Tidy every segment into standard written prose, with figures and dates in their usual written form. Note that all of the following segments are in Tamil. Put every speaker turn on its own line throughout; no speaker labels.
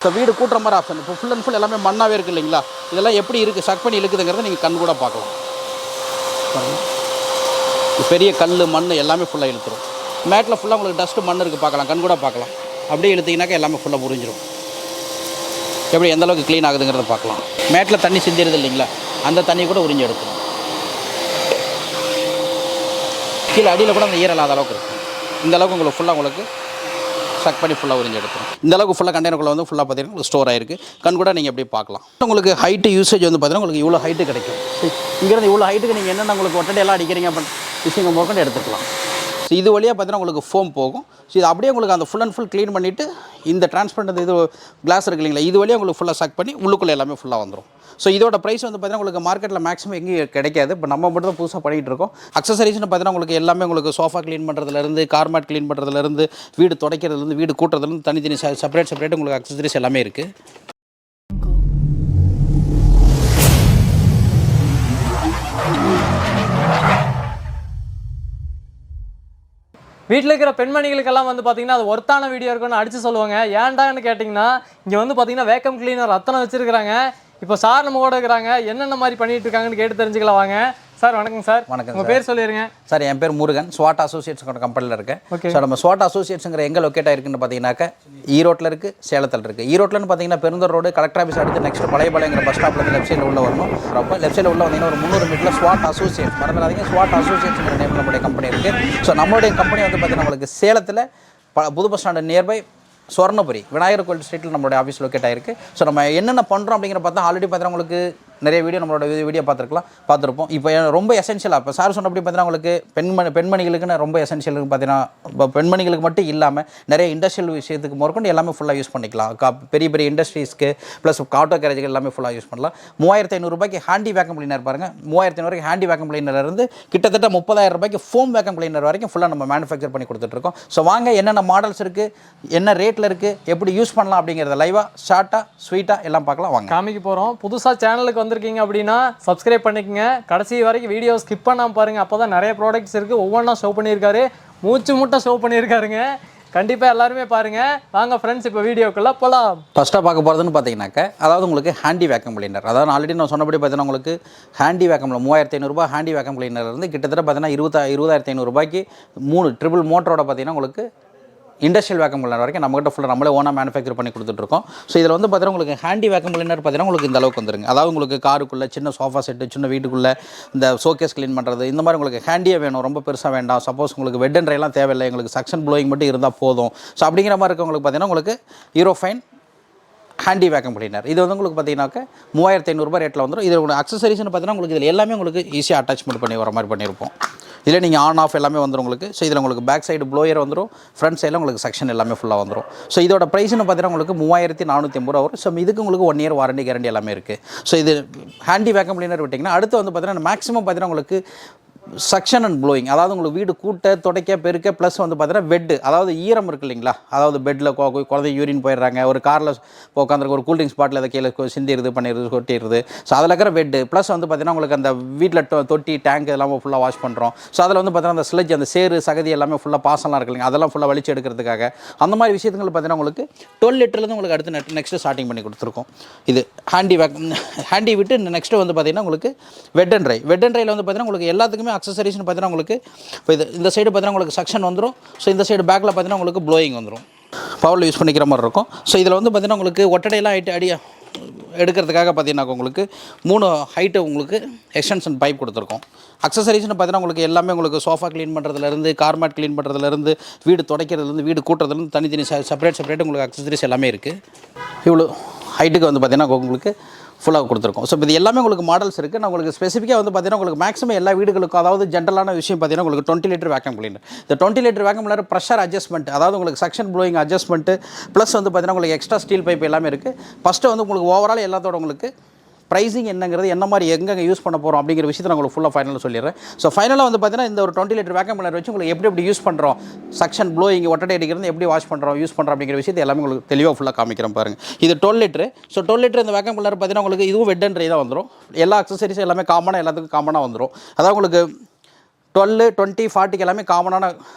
இப்போ வீடு கூட்டுற மாதிரி ஆப்ஷன். இப்போ ஃபுல் அண்ட் ஃபுல் எல்லாமே மண்ணாகவே இருக்குது இல்லைங்களா? இதெல்லாம் எப்படி இருக்குது, சக் பண்ணி இழுக்குதுங்கிறத நீங்கள் கண் கூட பார்க்கலாம். பெரிய கல் மண் எல்லாமே ஃபுல்லாக இழுத்துரும். மேட்டில் ஃபுல்லாக உங்களுக்கு டஸ்ட்டு மண் இருக்குது, பார்க்கலாம், கண் கூட பார்க்கலாம். அப்படியே இழுத்திங்கனாக்கா எல்லாமே ஃபுல்லாக புரிஞ்சிடும். எப்படி எந்த அளவுக்கு க்ளீன் ஆகுதுங்கிறத பார்க்கலாம். மேட்டில் தண்ணி சிந்திடுது இல்லைங்களா, அந்த தண்ணி கூட உறிஞ்சி எடுக்கணும். கீழே அடியில் கூட அந்த ஈரலாத அளவுக்கு இருக்கும். இந்த அளவுக்கு உங்களுக்கு ஃபுல்லாக உங்களுக்கு சக் பண்ணி ஃபுல்லாக உறிஞ்சி எடுத்துரும். இந்த அளவுக்கு ஃபுல்லாக கண்டெய்னருக்குள்ளே வந்து ஃபுல்லாக பார்த்தீங்கன்னா உங்களுக்கு ஸ்டோர் ஆகிருக்கு. கண் கூட நீங்கள் எப்படி பார்க்கலாம். உங்களுக்கு ஹைட்டு யூசேஜ் வந்து பார்த்தீங்கன்னா உங்களுக்கு இவ்வளோ ஹைட்டு கிடைக்கும். இங்கேருந்து இவ்வளோ ஹைட்டுக்கு நீங்கள் என்னென்ன உங்களுக்கு ஒட்டடையெல்லாம் அடிக்கிறீங்க அப்போ விஷயங்கள் போட்டு எடுத்துக்கலாம். ஸோ இது வழியாக பார்த்தீங்கன்னா உங்களுக்கு ஃபோம் போகும். ஸோ இது அப்படியே உங்களுக்கு அந்த ஃபுல் அண்ட் ஃபுல் க்ளீன் பண்ணிவிட்டு இந்த டிரான்ஸ்பரண்ட் இது கிளாஸ் இருக்குது இல்லைங்களா, இது வழியாக உங்களுக்கு ஃபுல்லாக சக் பண்ணி உள்ளுக்குள்ளே எல்லாமே ஃபுல்லாக வந்துடும். ஸோ இதோட ப்ரைஸ் வந்து பார்த்தீங்கன்னா உங்களுக்கு மார்க்கெட்டில் மேக்ஸிமம் எங்கேயும் கிடைக்காது. இப்போ நம்ம மட்டும் தான் புதுசாக பண்ணிகிட்டு இருக்கோம். அக்சசரிஸ்னு பார்த்தீங்கன்னா உங்களுக்கு எல்லாமே உங்களுக்கு சோஃபா க்ளீன் பண்ணுறதுலேருந்து, கார்மேட் க்ளீன் பண்ணுறதுலேருந்து, வீடு துடைக்கிறதுலேருந்து, வீடு கூட்டுறதுலேருந்து தனித்தனி செப்பரேட் உங்களுக்கு அக்சசரிஸ் எல்லாமே இருக்குது.
வீட்டில் இருக்கிற பெண்மணிகளுக்கெல்லாம் வந்து பார்த்தீங்கன்னா அது ஒர்த்தான வீடியோ இருக்குன்னு அடித்து சொல்லுவாங்க. ஏன்டான்னு கேட்டிங்கன்னா இங்கே வந்து பார்த்தீங்கன்னா வேக்கம் கிளீனர் அத்தனை வச்சுருக்கிறாங்க. இப்போ சார் நம்ம கூட இருக்கிறாங்க, என்னென்ன மாதிரி பண்ணிட்டு இருக்காங்கன்னு கேட்டு தெரிஞ்சுக்கலாம் வாங்க. சார் வணக்கம் சார்.
வணக்கம்.
உங்கள் பேர் சொல்லிடுங்க.
சார் என் பேர் முருகன், ஸ்வாட் அசோசியேட்ஸ் கம்பெனியில் இருக்கேன்.
ஓகே
சார், நம்ம ஸ்வாட் அசோசியேட்ஸுங்கிற எங்கே லொக்கேட் ஆயிருக்குன்னு பார்த்தீங்கன்னாக்கா ஈரோட்டில் இருக்குது, சேலத்தில் இருக்குது. ஈரோட்டில்னு பார்த்தீங்கன்னா பெருந்தூர் ரோடு கலெக்டர் ஆஃபீஸ் அடுத்து நெக்ஸ்ட் பழையபாளையங்கிற பஸ் ஸ்டாப்பில் லெஃப்ட் சைடில் உள்ள வரணும். ரொம்ப லெஃப்ட் சைடில் உள்ள வந்தீங்கன்னா ஒரு 300 மீட்டரில் ஸ்வாட் அசோசியேட்ஸ், மறந்துடாதீங்க, ஸ்வாட் அசோசியேட்ஸுங்கிற நேம் நம்மளுடைய கம்பெனி இருக்குது. ஸோ நம்மளுடைய கம்பெனி வந்து பார்த்தீங்கன்னா உங்களுக்கு சேலத்தில் புது bus stand nearby Swarnapuri Vinayagar கோவில் ஸ்ட்ரீட்டில் நம்மளுடைய ஆஃபீஸ் லொக்கேட் ஆயிருக்கு. ஸோ நம்ம என்னென்ன பண்ணுறோம் அப்படிங்கிற பார்த்தா ஆல்ரெடி பார்த்தீங்கன்னா உங்களுக்கு நிறைய வீடியோ நம்மளோட வீடியோ பார்த்துருப்போம். இப்போ ரொம்ப எசென்ஷியலாக இப்போ சார் சொன்னபடி பார்த்தீங்கன்னா உங்களுக்கு பெண்மணிகளுக்குன்னு ரொம்ப எசென்ஷியலுக்கு பார்த்தீங்கன்னா இப்போ பெண்மணிகளுக்கு மட்டும் இல்லாமல் நிறைய இண்டஸ்ட்ரியல் விஷயத்துக்கு முதற்கொண்டு எல்லாமே ஃபுல்லாக யூஸ் பண்ணிக்கலாம். பெரிய பெரிய இண்டஸ்ட்ரீஸ்க்கு ப்ளஸ் ஆட்டோ கேரேஜுக்கு எல்லாமே ஃபுல்லாக யூஸ் பண்ணலாம். 3500 ரூபாய்க்கு ஹேண்டி வேக்கம் கிளீனர் பாருங்கள். 3500 ஹேண்டி வேக்கம் கிளீனர்லேருந்து கிட்டத்தட்ட 30,000 ரூபாய்க்கு ஃபோம் வேக்கம் கிளீனர் வரைக்கும் ஃபுல்லாக நம்ம மேனுஃபேக்சர் பண்ணி கொடுத்துட்ருக்கோம். ஸோ வாங்க என்னென்ன மாடல்ஸ் இருக்குது, என்ன ரேட்டில் இருக்குது, எப்படி யூஸ் பண்ணலாம் அப்படிங்கிறத லைவாக ஷார்ட்டாக ஸ்வீட்டாக எல்லாம் பார்க்கலாம். வாங்க காமிக்க போகிறோம்.
புதுசாக சேனலுக்கு வந்திருக்கீங்க அப்படின்னா சப்ஸ்கிரைப் பண்ணிக்கங்க. கடைசி வரைக்கும் வீடியோ ஸ்கிப் பண்ணாமல் பாருங்கள். அப்போ தான் நிறைய ப்ராடக்ட்ஸ் இருக்குது, ஒவ்வொன்றா ஷோ பண்ணியிருக்காரு, மூச்சு முட்டை ஷோ பண்ணியிருக்காருங்க. கண்டிப்பாக எல்லாருமே பாருங்கள். வாங்க ஃப்ரெண்ட்ஸ், இப்போ வீடியோக்குள்ளே போகலாம்.
ஃபஸ்ட்டாக பார்க்க போகிறதுன்னு பார்த்தீங்கன்னாக்கா அதாவது உங்களுக்கு ஹேண்டி வேக்கம் கிளீனர். அதாவது ஆல்ரெடி நான் சொன்னபடி பார்த்தீங்கன்னா உங்களுக்கு ஹேண்டி வேக்கமில் 3500 ரூபாய் ஹேண்டி வேக்கம் கிளீனர் இருந்து கிட்டத்தட்ட பார்த்தீங்கன்னா 20,500 ரூபாய்க்கு 3 ட்ரிபிள் மோட்டரோட பார்த்தீங்கன்னா உங்களுக்கு இண்டஸ்ட்ரியல் வேக்கம் கிளீனர் வரைக்கும் நம்மகிட்ட ஃபுல்லாக நம்மளே ஓனாக மேனுஃபேக்சர் பண்ணி கொடுத்துட்ருக்கோம். ஸோ இதில் வந்து பார்த்தீங்கன்னா உங்களுக்கு ஹேண்டி வேக்கம் கிளீனர் பார்த்தீங்கன்னா உங்களுக்கு இந்த அளவுக்கு வந்துருங்க. அதாவது உங்களுக்கு காருக்குள்ளே சின்ன சோஃபா செட்டு, சின்ன வீட்டுக்குள்ளே இந்த ஷோகேஸ் க்ளீன் பண்ணுறது, இந்த மாதிரி உங்களுக்கு ஹேண்டியாக வேணும், ரொம்ப பெருசாக வேண்டாம். சப்போஸ் உங்களுக்கு வெட் அண்ட் ட்ரைலாம் தேவையில்லை, எங்களுக்கு சக்ஷன் ப்ளோயிங் மட்டும் இருந்தால் போதும். ஸோ அப்படிங்கிற மாதிரி இருக்கவங்களுக்கு பார்த்தீங்கன்னா உங்களுக்கு யூரோஃபைன் ஹேண்டி வேக்கம் கிளீனர் இது வந்து உங்களுக்கு பார்த்தீங்கன்னாக்கா 3500 ரூபாய் ரேட்டில் வந்துடும். இது உங்களுக்கு அக்சசரிஸ்னு பார்த்தீங்கன்னா உங்களுக்கு இதில் எல்லாமே உங்களுக்கு ஈஸியாக அட்டாச்மெண்ட் பண்ணி வர மாதிரி பண்ணியிருப்போம். இதில் நீங்கள் ஆன் ஆஃப் எல்லாமே வந்துடும் உங்களுக்கு. ஸோ இதில் உங்களுக்கு பேக் சைடு ப்ளோயர் வந்துடும், ஃப்ரண்ட் சைடில் உங்களுக்கு செக்ஷன் எல்லாமே ஃபுல்லாக வந்துடும். ஸோ இதோட ப்ரைஸ்னு பார்த்தீங்கன்னா உங்களுக்கு 3450 ரூபா வரும். ஸோ இதுக்கு உங்களுக்கு 1 இயர் வாரண்டி கேரண்டி எல்லாமே இருக்குது. ஸோ இது ஹேண்டி வேக்கம் கிளீனர் விட்டிங்கன்னா அடுத்து வந்து பார்த்தீங்கன்னா மேக்ஸிமம் பார்த்தீங்கன்னா உங்களுக்கு சக்ஷன் அண்ட் ப்ளோயிங், அதாவது உங்களுக்கு வீடு கூட்ட துடைக்க பெருக்க ப்ளஸ் வந்து பார்த்தீங்கன்னா பெட்டு, அதாவது ஈரம் இருக்குது இல்லைங்களா, அதாவது பெட்டில் குழந்தை யூரின் போயிடுறாங்க, ஒரு காரில் உட்காந்துருக்க ஒரு கூல்ட்ரிங்க்ஸ் பாட்டில் அதை கீழே சிந்திடுது பண்ணிடுது கொட்டிடுது. ஸோ அதில் இருக்கிற பெட்டு ப்ளஸ் வந்து பார்த்தீங்கன்னா உங்களுக்கு அந்த வீட்டில் தொட்டி டேங்க் எல்லாமே ஃபுல்லாக வாஷ் பண்ணுறோம். ஸோ அதில் வந்து பார்த்தீங்கன்னா அந்த ஸ்லெட்ஜ், அந்த சேரு சகதி எல்லாமே ஃபுல்லாக பாசெல்லாம் இருக்கு இல்லைங்க, அதெல்லாம் ஃபுல்லாக வலிச்சு எடுக்கிறதுக்காக அந்த மாதிரி விஷயத்துக்கு பார்த்தீங்கன்னா உங்களுக்கு 12 லிட்டர்லேருந்து உங்களுக்கு அடுத்து நெக்ஸ்ட்டு ஸ்டார்டிங் பண்ணி கொடுத்துருக்கோம். இது ஹேண்டி விட்டு நெக்ஸ்ட்டு வந்து பார்த்தீங்கன்னா உங்களுக்கு வெட் அண்ட் ட்ரையில் வந்து பார்த்தீங்கன்னா உங்களுக்கு எல்லாத்துக்குமே அக்சசரிஸ்னு பார்த்தீங்கன்னா உங்களுக்கு இப்போ இந்த சைடு பார்த்தீங்கன்னா உங்களுக்கு செக்ஷன் வந்துடும். ஸோ இந்த சைடு பேக்கில் பார்த்தீங்கன்னா உங்களுக்கு ப்ளோயிங் வந்துடும், பவரில் யூஸ் பண்ணிக்கிற மாதிரி இருக்கும். ஸோ இதில் வந்து பார்த்தீங்கன்னா உங்களுக்கு ஒட்டடையெல்லாம் எடுக்கிறதுக்காக பார்த்தீங்கன்னா உங்களுக்கு 3 ஹைட்டு உங்களுக்கு எக்ஸ்டென்ஷன் பைப் கொடுத்துருக்கோம். அக்சசரிஸ்னு பார்த்தீங்கன்னா உங்களுக்கு எல்லாமே உங்களுக்கு சோஃபா க்ளீன் பண்ணுறதுலேருந்து, கார்மேட் க்ளீன் பண்ணுறதுலேருந்து, வீடு துடைக்கிறதுலேருந்து, வீடு கூட்டுறதுலேருந்து தனித்தனி செப்பரேட் உங்களுக்கு அக்சசரிஸ் எல்லாமே இருக்குது. இவ்வளோ ஹைட்டுக்கு வந்து பார்த்தீங்கன்னா உங்களுக்கு ஃபுல்லாக கொடுத்துருக்கோம். ஸோ இது எல்லாமே உங்களுக்கு மாடல்ஸ் இருக்குது. நான் உங்களுக்கு ஸ்பெசிஃபிக்காக வந்து பார்த்தீங்கன்னா உங்களுக்கு மேக்ஸிமம் எல்லா வீடுகளுக்கும் அதாவது ஜென்ரலான விஷயம் பார்த்தீங்கன்னா உங்களுக்கு 20 லிட்டர் வேக்கம் கிளீனர். இந்த 20 litre vacuum cleaner pressure adjustment, அதாவது உங்களுக்கு செக்ஷன் ப்ளோயிங் அட்ஜஸ்ட்மெண்ட்டு ப்ளஸ் வந்து பார்த்தீங்கன்னா உங்களுக்கு எக்ஸ்ட்ரா ஸ்டீல் பைப் எல்லாமே இருக்குது. ஃபஸ்ட்டு வந்து உங்களுக்கு ஓவரால் எல்லாத்தோட உங்களுக்கு ப்ரைஸிங் என்னங்கிறது, என்ன மாதிரி எங்கே யூஸ் பண்ண போகிறோம் அப்படிங்கிற விஷயத்தை நான் உங்களுக்கு ஃபுல்லாக ஃபைனலாக சொல்லிடுறேன். ஸோ ஃபைனலாக வந்து பார்த்தீங்கன்னா இந்த ஒரு 20 லிட்டர் வேக்கம் கிளீனர் வச்சு உங்களுக்கு எப்படி யூஸ் பண்ணுறோம், செக்ஷன் ப்ளோயிங் ஒட்டடை அடிக்கிறது எப்படி வாஷ் பண்ணுறோம் யூஸ் பண்ணுறோம் அப்படிங்கிற விஷயத்தை எல்லாமே உங்களுக்கு தெளிவாக ஃபுல்லாக காமிக்கிறேன் பாருங்கள். இது 12 லிட்டரு. ஸோ 12 லிட்டர் இந்த வேக்கம் கிளீனர் பார்த்தீங்கன்னா உங்களுக்கு இதுவும் வெட் அண்ட் ட்ரை தான் வந்துடும். எல்லா அக்சசரிஸும் எல்லாமே எல்லாத்துக்கும் காமனாக வந்துடும். அதாவது உங்களுக்கு 12, 20, 40 எல்லாமே காமனான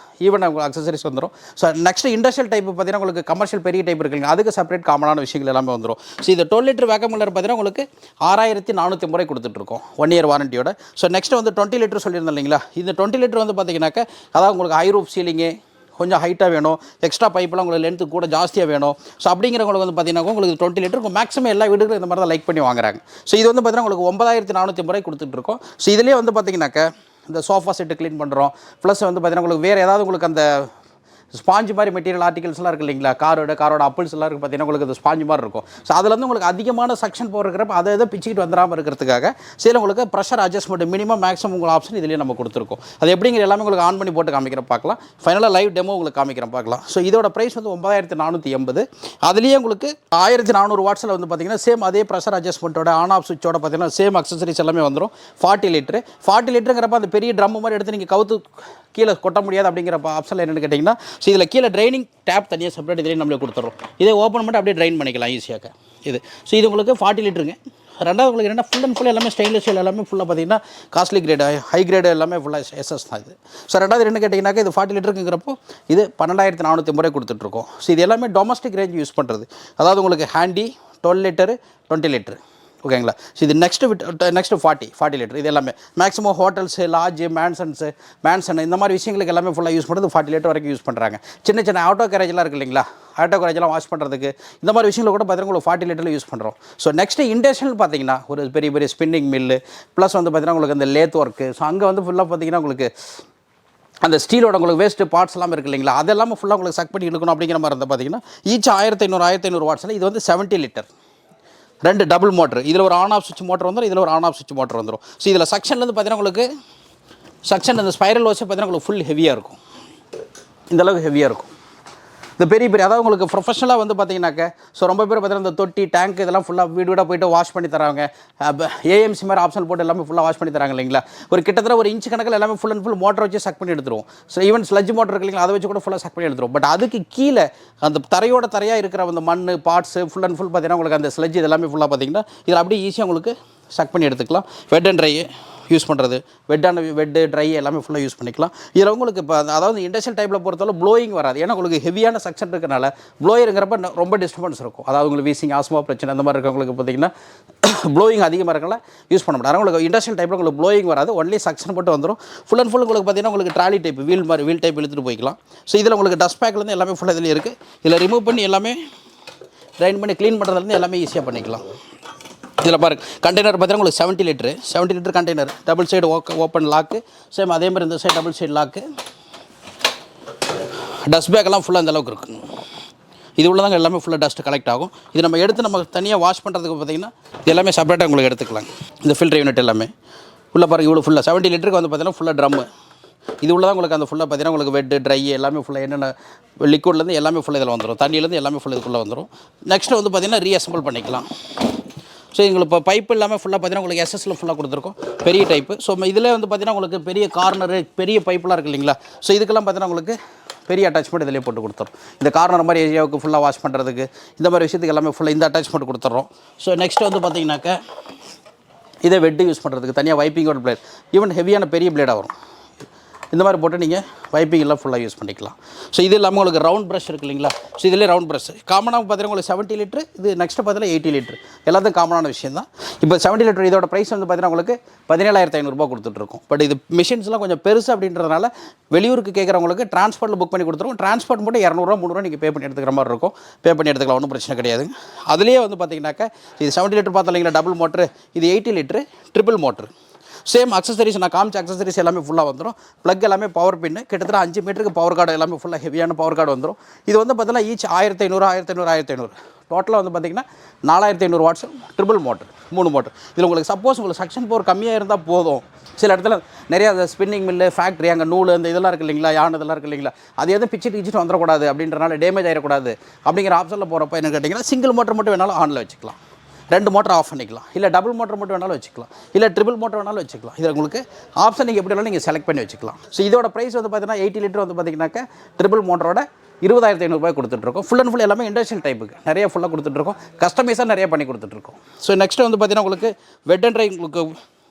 ஈவன் அக்சசரிஸ் வந்துடும். ஸோ நெக்ஸ்ட் இண்டஸ்ட்ரியல் டைப் பார்த்தீங்கன்னா உங்களுக்கு கமர்ஷியல் பெரிய டைப் இருக்குங்க, அதுக்கு செப்பரேட் காமனான விஷயங்கள் எல்லாமே வந்துடும். ஸோ இந்த 12 லிட்டர் வேக்கம் கூலர் பார்த்தீங்கன்னா உங்களுக்கு 6450 கொடுத்துட்ருக்கோம் 1 இயர் வாரண்டியோட. ஸோ நெக்ஸ்ட் வந்து 20 லிட்டர் சொல்லியிருந்தோம் இல்லைங்களா, இந்த 20 லிட்டர் வந்து பார்த்தீங்கன்னாக்க அதாவது உங்களுக்கு ஹை ரூப் சீலிங்கு கொஞ்சம் ஹைட்டாக வேணும், எக்ஸ்ட்ரா பைப்பெலாம் உங்களுக்கு லென்த்து கூட ஜாஸ்தியாக வேணும். ஸோ அப்படிங்கிறவங்களுக்கு வந்து பார்த்தீங்கன்னா உங்களுக்கு 20 லிட்டர் மேக்ஸிமம் எல்லா வீடுகளும் இந்த மாதிரி தான் லைக் பண்ணி வாங்குறாங்க. ஸோ இது வந்து பார்த்தீங்கன்னா உங்களுக்கு 9450 கொடுத்துட்ருக்கோம். ஸோ இதுலேயே வந்து பார்த்தீங்கன்னாக்க இந்த சோஃபா செட்டு க்ளீன் பண்ணுறோம், ப்ளஸ் வந்து பார்த்தீங்கன்னா உங்களுக்கு வேறு ஏதாவது உங்களுக்கு அந்த ஸ்பாஞ்சு மாதிரி மெட்டீரியல் ஆர்டிகல்ஸ்லாம் இருக்குது இல்லைங்களா, காரோட அப்பிள்ஸ் எல்லாம் இருக்குது பார்த்தீங்கன்னா உங்களுக்கு அது ஸ்பாஞ்சு மாதிரி இருக்கும். ஸோ அதில் வந்து உங்களுக்கு அதிகமான செக்ஷன் போர் இருக்கிறப்ப அதை பிச்சுக்கிட்டு வந்துடாமல் இருக்கிறதுக்காக சில உங்களுக்கு ப்ரெஷர் அட்ஜஸ்ட்மெண்ட் மினிமம் மேக்ஸிமம் உங்களுக்கு ஆப்ஷன் இதிலேயே நம்ம கொடுத்துருக்கோம். அது எப்படிங்கிற எல்லாமே உங்களுக்கு ஆன் பண்ணி போட்டு காமிக்கிறோம் பார்க்கலாம். ஃபைனலாக லைவ் டெமோ உங்களுக்கு காமிக்கிறோம் பார்க்கலாம். ஸோ இதோட ப்ரைஸ் வந்து 9480. அதுலேயே உங்களுக்கு 1400 வாட்ஸில் வந்து பார்த்தீங்கன்னா சேம் அதே ப்ரெஷர் அட்ஜஸ்ட்மெண்ட்டோட ஆன் ஆஃப் சுவிட்சோட பார்த்தீங்கன்னா சேம் அக்சசரிஸ் எல்லாமே வந்துடும். 40 லிட்டருங்கிறப்ப அந்த பெரிய ட்ரம் மாதிரி எடுத்து நீங்கள் கவுத்து கீழே கொட்ட முடியாது அப்படிங்கிற ஆப்ஷனில் என்னென்னு கேட்டிங்கன்னா, ஸோ இதில் கீழே ட்ரைனிங் டேப் தனியாக செப்பரேட் இதிலே நம்மளே கொடுத்துறோம். இதை ஓப்பன் பண்ணிட்டு அப்படியே ட்ரைன் பண்ணிக்கலாம் ஈஸியாக இது. ஸோ இது உங்களுக்கு 40 லிட்டருங்க. ரெண்டாவது உங்களுக்கு என்னென்னா ஃபுல் அண்ட் ஃபுல் எல்லாமே ஸ்டெயின்லெஸ் ஸ்டீல் எல்லாமே ஃபுல்லாக பார்த்தீங்கன்னா காஸ்ட்லி கிரேடு ஹை கிரேடு எல்லாமே ஃபுல்லாக எஸ்எஸ் தான் இது. ஸோ ரெண்டாவது என்ன கேட்டிங்கன்னாக்கா இது 40 லிட்டருங்கிறப்போ இது 12450 கொடுத்துட்ருக்கோம். ஸோ இது எல்லாமே டொமஸ்டிக் ரேஞ்ச் யூஸ் பண்ணுறது, அதாவது உங்களுக்கு ஹேண்டி 12 லிட்டரு 20 லிட்டரு ஓகேங்களா. ஸோ இது நெக்ஸ்ட்டு 40 லிட்டர் இது எல்லாமே மேக்ஸிமம் ஹோட்டல்ஸு லாட்ஜு மேன்சன் இந்த மாதிரி விஷயங்களுக்கு எல்லாமே ஃபுல்லாக யூஸ் பண்ணுறது 40 லிட்டர் வரைக்கும் யூஸ் பண்ணுறாங்க. சின்ன ஆட்டோ கேரேஜெலாம் இருக்குது இல்லைங்களா, ஆட்டோ கேரேஜெலாம் வாஷ் பண்ணுறதுக்கு இந்த மாதிரி விஷயங்களை கூட பார்த்தீங்கன்னா உங்களுக்கு 40 லிட்டரில் யூஸ் பண்ணுறோம். ஸோ நெக்ஸ்ட்டு இண்டஸ்ட்ரியல் பார்த்தீங்கன்னா ஒரு பெரிய ஸ்பின்னிங் மில்லு ப்ளஸ் வந்து பார்த்தீங்கன்னா உங்களுக்கு அந்த லேத் ஒர்க்கு. ஸோ அங்கே வந்து ஃபுல்லாக பார்த்தீங்கன்னா உங்களுக்கு அந்த ஸ்டீலோட உங்களுக்கு வேஸ்ட்டு பார்ட்ஸ் எல்லாம் இருக்குது இல்லைங்களா, அதெல்லாமே ஃபுல்லாக உங்களுக்கு சக் பண்ணி இழுக்கணும் அப்படிங்கிற மாதிரி இருந்தால் பார்த்தீங்கன்னா ஈச் 1500 வாட்ஸில் இது வந்து 70 லிட்டர் 2 டபுள் மோட்ரு. இதில் ஒரு ஆன் ஆஃப் சுவிட்ச் மோட்டர் வந்துடும், இதில் ஒரு ஆன் ஆஃப் சுவிட்ச் மோட்டர் வந்துடும். ஸோ இதில் செக்ஷன்லேருந்து பார்த்தீங்கன்னா உங்களுக்கு இந்த ஸ்பைரல் வாஷ் பார்த்தீங்கன்னா உங்களுக்கு ஃபுல் ஹெவியாக இருக்கும், இந்தளவுக்கு ஹெவியாக இருக்கும். இந்த பெரிய அதாவது உங்களுக்கு ப்ரொஃபஷனலாக வந்து பார்த்தீங்கன்னாக்க ஸோ ரொம்ப பேர் பார்த்தீங்கன்னா இந்த தொட்டி டேங்க் இதெல்லாம் ஃபுல்லாக வீடாக போய்ட்டு வாஷ் பண்ணி தராங்க. ஏஎம்சி மாதிரி ஆப்ஷன் போட்டு எல்லாமே ஃபுல்லாக வாஷ் பண்ணி தராங்க இல்லைங்களா. ஒரு கிட்டத்தட்ட ஒரு இன்ச்சு கணக்கில் எல்லாமே ஃபுல் அண்ட் ஃபுல் மோட்டர் வச்சு சக் பண்ணி எடுத்துருவோம். ஸோ ஈவன் ஸ்லட்ஜ் மோட்டர் இருக்கு இல்லைங்களா, அதை வச்சு கூட ஃபுல்லாக சக் பண்ணி எடுத்துருவோம். பட் அதுக்கு கீழே அந்த தரையாக இருக்கிற அந்த மண் பார்ட்ஸு ஃபுல் அண்ட் ஃபுல் பார்த்தீங்கன்னா உங்களுக்கு அந்த ஸ்லட்ஜ் இதெல்லாமே ஃபுல்லாக பார்த்தீங்கன்னா இதில் அப்படியே ஈஸியாக உங்களுக்கு சக் பண்ணி எடுத்துக்கலாம். வெட் அண்ட் ட்ரை யூஸ் பண்ணுறது, வெட்டு ட்ரை எல்லாமே ஃபுல்லாக யூஸ் பண்ணிக்கலாம். இதில் உங்களுக்கு இப்போ அதாவது இண்டஸ்ட்ரியல் டைப்பில் பொறுத்தவரை ப்ளோயிங் வராது, ஏன்னா உங்களுக்கு ஹெவியான செக்ஷன் இருக்கிறனால ப்ளோயருங்கிறப்ப ரொம்ப டிஸ்டர்பன்ஸ் இருக்கும். அதாவது உங்களுக்கு வீசிங் ஆஸ்மா பிரச்சனை அந்த மாதிரி இருக்கவங்களுக்கு பார்த்தீங்கன்னா ப்ளோயிங் அதிகமாக இருக்கனால யூஸ் பண்ண முடியாது. உங்களுக்கு இண்டஸ்ட்ரியல் டைப்பில் உங்களுக்கு ப்ளோயிங் வராது, ஒன்லி செக்ஷன் மட்டும் வந்துடும். ஃபுல் அண்ட் ஃபுல் உங்களுக்கு பார்த்தீங்கன்னா உங்களுக்கு ட்ராலி டைப் வீல் டைப் இழுத்துட்டு போய்க்கலாம். ஸோ இதில் உங்களுக்கு டஸ்ட் பேக்லேருந்து எல்லாமே ஃபுல்லாக இதில் இருக்குது. இதில் ரிமூவ் பண்ணி எல்லாமே ட்ரைன் பண்ணி க்ளீன் பண்ணுறதுலேருந்து எல்லாமே ஈஸியாக பண்ணிக்கலாம். இதில் பாருங்க கண்டெய்னர் பார்த்தீங்கன்னா உங்களுக்கு 70 litre container, double side open lock, same அதே மாதிரி இந்த side double side lock. Dust பேக்கெல்லாம் ஃபுல்லாக அந்த அளவுக்கு இருக்குது. இது உள்ளதாங்க எல்லாமே ஃபுல்லாக டஸ்ட் கலெக்ட் ஆகும். இது நம்ம எடுத்து நம்ம தனியாக வாஷ் பண்ணுறதுக்கு பார்த்தீங்கன்னா இது எல்லாமே செப்பரேட்டாக உங்களுக்கு எடுத்துக்கலாம். இந்த ஃபில்டர் யூனிட் எல்லாமே ஃபுல்லாக பாருங்கள், இவ்வளோ ஃபுல்லாக 70 லிட்டருக்கு வந்து பார்த்தீங்கன்னா ஃபுல்லாக ட்ரம்மு. இது உள்ளதான் உங்களுக்கு அந்த ஃபுல்லாக பார்த்தீங்கன்னா உங்களுக்கு வெட்டு ட்ரை எல்லாமே ஃபுல்லாக என்னென்ன லிக்விட்லேருந்து எல்லாமே ஃபுல்லாக இதில் வந்துடும், தண்ணியிலேருந்து எல்லாமே ஃபுல்லாக இதுக்குள்ளே வந்துடும். நெக்ஸ்ட்டு வந்து பார்த்தீங்கன்னா ரீஅசம்பிள் பண்ணிக்கலாம். ஸோ எங்களுக்கு இப்போ பைப்பு இல்லாமல் ஃபுல்லாக பார்த்தீங்கன்னா உங்களுக்கு எஸ்எஸ்ல ஃபுல்லாக கொடுத்துருக்கோம், பெரிய டைப்பு. ஸோ இதில் வந்து பார்த்தீங்கன்னா உங்களுக்கு பெரிய கார்னரு பெரிய பைப்பெலாம் இருக்குது இல்லைங்களா. ஸோ இதுக்கெல்லாம் பார்த்தீங்கன்னா உங்களுக்கு பெரிய அட்டாச்மெண்ட் இதிலே போட்டு கொடுத்துரும். இந்த கார்னர் மாதிரி ஏரியாவுக்கு ஃபுல்லாக வாஷ் பண்ணுறதுக்கு இந்த மாதிரி விஷயத்துக்கு எல்லாமே ஃபுல்லாக இந்த அட்டாச்மெண்ட் கொடுத்துட்றோம். ஸோ நெக்ஸ்ட் வந்து பார்த்தீங்கன்னாக்கா இதை வெட்டு யூஸ் பண்ணுறதுக்கு தனியாக வைப்பிங்கோட பிளேட், ஈவன் ஹெவியான பெரிய பிளேடாக வரும், இந்த மாதிரி போட்டு நீங்கள் வைப்பிங் எல்லாம் ஃபுல்லாக யூஸ் பண்ணிக்கலாம். ஸோ இது இல்லாமல் உங்களுக்கு ரவுண்ட் ப்ரஷ் இருக்குது இல்லைங்களா. ஸோ இதிலே ரவுண்ட் ப்ரஷ் காமனாக பார்த்தீங்கன்னா உங்களுக்கு 70 லிட்டர், இது நெக்ஸ்ட்டு பார்த்தீங்கன்னா 80 லிட்டர், எல்லாத்துக்கும் காமனான விஷயம் தான். இப்போ 70 லிட்டர் இதோட ப்ரைஸ் வந்து பார்த்தீங்கன்னா உங்களுக்கு 17,500 கொடுத்துட்ருக்கோம். பட் இது மிஷின்ஸ்லாம் கொஞ்சம் பெருசு அப்படின்றதுனால வெளியூருக்கு கேட்குறவங்களுக்கு டிரான்ஸ்போர்ட்டில் புக் பண்ணி கொடுத்துருவோம். டிரான்ஸ்போர்ட் மட்டும் 200 300 நீங்கள் பே பண்ணி எடுத்துக்கிற மாதிரி இருக்கும். பே பண்ணி எடுத்துக்கலாம், ஒன்றும் பிரச்சனை கிடையாது. அதுலேயே வந்து பார்த்தீங்கன்னாக்கா இது 70 லிட்டர் பார்த்தோம் இல்லைங்களா டபுள் மோட்ரு, இது 80 litre triple motor. Same accessories நான் காமிச்ச அக்சசரிஸ் எல்லாமே ஃபுல்லாக வந்துடும். ப்ளக் எல்லாமே பவர் பின்னு, கிட்டத்தட்ட 5 மீட்டருக்கு பவர் கார்டு எல்லாமே ஃபுல்லாக ஹெவியான பவர் கார்டு வந்துடும். இது வந்து பார்த்தீங்கன்னா ஈச் 1500 டோட்டலாக வந்து பார்த்தீங்கன்னா 4500 வாட்ஸ் ட்ரிபிள் மோட்டர், 3 மோட்டர். இதில் உங்களுக்கு சப்போஸ் உங்களுக்கு செக்ஷன் பவர் கம்மியாக இருந்தால் போதும். சில இடத்துல நிறையா அந்த ஸ்பின்னிங் மில்லு ஃபேக்ட்ரி அங்கே நூல் அந்த இதெல்லாம் இருக்குது இல்லைங்களா, யானை இதெல்லாம் இருக்குது இல்லைங்களா, அது எதுவும் பிச்சுட்டு வந்துடக்கூடாது அப்படின்றனால டேமேஜ் ஆகிடக்கூடாது அப்படிங்கிற ஆப்ஷனில் போகிறப்ப என்ன கேட்டிங்கன்னா சிங்கிள் மோட்டர் மட்டும் வேணாலும் ஆனில் வச்சுக்கலாம், 2 மோட்டர் ஆஃப் பண்ணிக்கலாம், இல்லை டபுள் மோட்டர் மட்டும் வேணாலும் வச்சுக்கலாம், இல்லை ட்ரிபிள் மோட்டர் வேணாலும் வச்சுக்கலாம். இதில் உங்களுக்கு ஆப்ஷன் நீங்கள் எப்படி வேணாலும் நீங்கள் செலக்ட் பண்ணி வச்சுக்கலாம். ஸோ இதோட ப்ரைஸ் வந்து பார்த்தீங்கன்னா 80 லிட்டர் வந்து பார்த்தீங்கன்னாக்கா ட்ரிபிள் மோட்டரோட 20,500 கொடுத்துட்ருக்கோம். ஃபுல் அண்ட் ஃபுல் எல்லாமே இண்டஸ்ட்ரியல் டைப்புக்கு நிறைய ஃபுல்லாக கொடுத்துட்ருக்கோம், கஸ்டமைஸாக நிறைய பண்ணி கொடுத்துட்ருக்கோம். ஸோ நெக்ஸ்ட்டு வந்து பார்த்தீங்கன்னா உங்களுக்கு வெட் அண்ட் ட்ரை உங்களுக்கு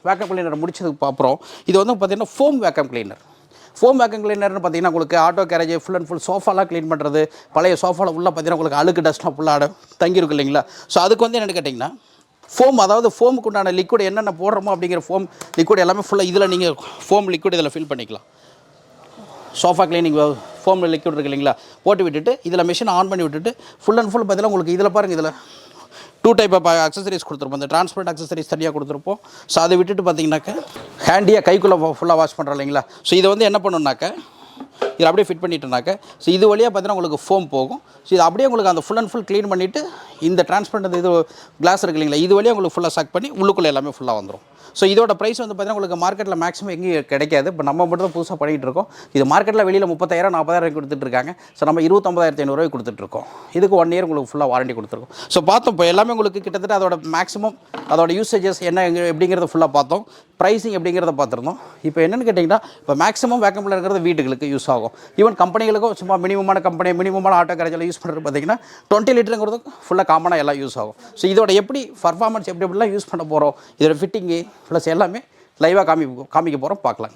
வேக்கம் கிளீனர் முடிச்சதுக்கு அப்புறம் இது வந்து பார்த்திங்கன்னா foam vacuum cleaner. Foam vacuum கிளீனர்னு பார்த்தீங்கன்னா உங்களுக்கு auto garage full and full சோஃபாலாம் க்ளீன் பண்ணுறது, பழைய சோஃபாவில் உள்ளே பார்த்தீங்கன்னா உங்களுக்கு அழுக்கு டஸ்ட்லாம் ஃபுல்லாக தங்கியிருக்கு இல்லைங்களா. ஸோ அதுக்கு வந்து என்னென்னு கேட்டிங்கன்னா ஃபோம், அதாவது ஃபோமுக்கு உண்டான லிக்விட் என்னென்ன போடுறோமோ அப்படிங்கிற ஃபோம் லிக்விட் எல்லாமே ஃபுல்லாக இதில் நீங்கள் ஃபோம் லிக்விட் இதில் ஃபில் பண்ணிக்கலாம். சோஃபா கிளீனிங் ஃபோம் லிக்விட் இருக்குது இல்லைங்களா, போட்டு விட்டுட்டு இதில் மிஷின் ஆன் பண்ணி விட்டுட்டு ஃபுல் அண்ட் ஃபுல் பார்த்தீங்கன்னா உங்களுக்கு இதில் பாருங்கள், இதில் 2 டைப் ஆஃப் அக்சசரிஸ் கொடுத்துருப்போம். இந்த டிரான்ஸ்பரண்ட் அக்சசரிஸ் தனியாக கொடுத்துருப்போம். ஸோ அதை விட்டுட்டு பார்த்தீங்கன்னாக்க ஹேண்டியாக கைக்குள்ளே ஃபுல்லாக வாஷ் பண்ணுறோம் இல்லைங்களா. ஸோ இதை வந்து என்ன பண்ணணுன்னாக்க இதில் அப்படியே ஃபிட் பண்ணிட்டோம்னாக்க ஸோ இது வழியாக பார்த்தீங்கன்னா உங்களுக்கு ஃபோம் போகும். ஸோ இது அப்படியே உங்களுக்கு அந்த ஃபுல் அண்ட் ஃபுல் க்ளீன் பண்ணிவிட்டு இந்த டிரான்ஸ்பரண்ட் இது கிளாஸ் இருக்குது இல்லைங்களா, இது வழியாக உங்களுக்கு ஃபுல்லாக சக் பண்ணி உள்ளுக்குள்ளே எல்லாமே ஃபுல்லாக வந்துடும். ஸோ இதோட ப்ரைஸ் வந்து பார்த்தீங்கன்னா உங்களுக்கு மார்க்கெட்டில் மேக்ஸிமம் எங்கேயும் கிடைக்காது. இப்போ நம்ம மட்டும் தான் புதுசாக பண்ணிகிட்டு இருக்கோம். இது மார்க்கெட்டில் வெளியில் 30,000 40,000 கொடுத்துட்ருக்காங்க. ஸோ நம்ம 29,500 கொடுத்துட்ருக்கோம். இதுக்கு 1 இயர் உங்களுக்கு ஃபுல்லாக வாரண்டி கொடுத்துருக்கோம். ஸோ பார்த்தோம் இப்போ எல்லாமே உங்களுக்கு கிட்டத்தட்ட அதோட மேக்ஸிமம் அதோட யூசேஜஸ் என்ன எப்படிங்கிறத ஃபுல்லாக பார்த்தோம். ப்ரைஸிங் எப்படிங்கிறத பார்த்துருந்தோம். இப்போ என்னென்னு கேட்டிங்கன்னா இப்போ மேக்ஸிமம் வேக்கம் கிளீனர் இருக்கிறது வீட்டுகளுக்கு யூஸ் ஆகும். ஈவன் கம்பெனிகளுக்கும் சும்மா மினிமமான கம்பெனி மினிமமான ஆட்டோ கேரேஜில் யூஸ் பண்ணுறது பார்த்தீங்கன்னா 20 லிட்டருங்கிறது ஃபுல்லாக காமனாக எல்லாம் யூஸ் ஆகும். ஸோ இதோட எப்படி பர்ஃபார்மன்ஸ் எப்படிலாம் யூஸ் பண்ண போகிறோம், இதோட ஃபிட்டிங்கு ப்ளஸ் எல்லாமே லைவாக காமிக்க போகிறோம், பார்க்கலாம்.